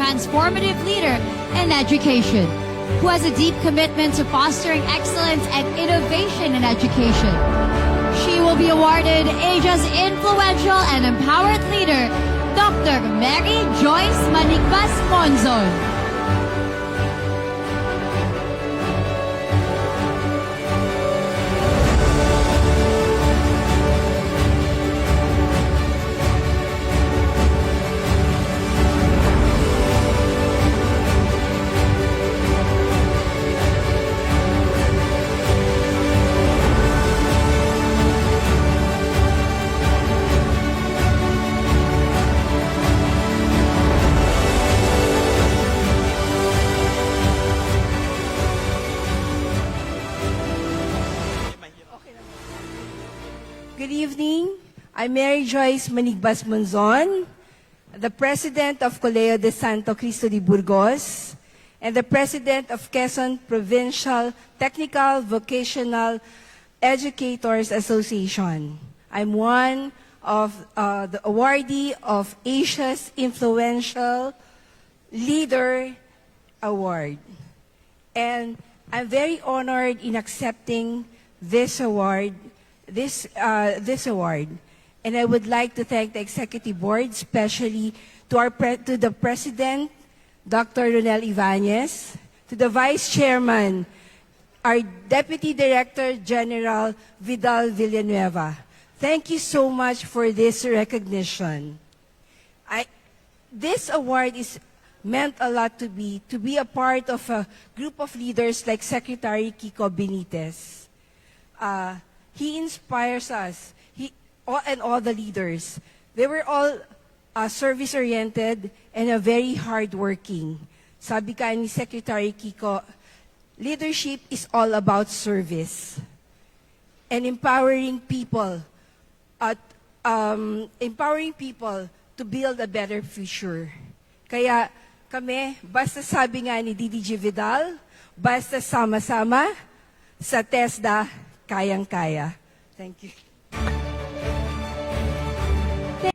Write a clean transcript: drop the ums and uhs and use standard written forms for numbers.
transformative leader in education, who has a deep commitment to fostering excellence and innovation in education. She will be awarded Asia's Influential and Empowered Leader, Dr. Mary Joyce Manigbas Monzon. Good evening. I'm Mary Joyce Manigbas Monzon, the President of Colegio de Santo Cristo de Burgos, and the President of Quezon Provincial Technical Vocational Educators Association. I'm one of the awardee of Asia's Influential Leader Award. And I'm very honored in accepting this award. This award, and I would like to thank the Executive Board, especially to the President, Dr. Ronel Ibanez, to the Vice Chairman, our Deputy Director General Vidal Villanueva. Thank you so much for this recognition. This award is meant a lot to be a part of a group of leaders like Secretary Kiko Benitez. He inspires us, and all the leaders. They were all service-oriented and very hardworking. Sabi ka ni Secretary Kiko, leadership is all about service and empowering people to build a better future. Kaya kami, basta sabi nga ni DDG Vidal, basta sama-sama sa TESDA, kayang-kaya. Thank you.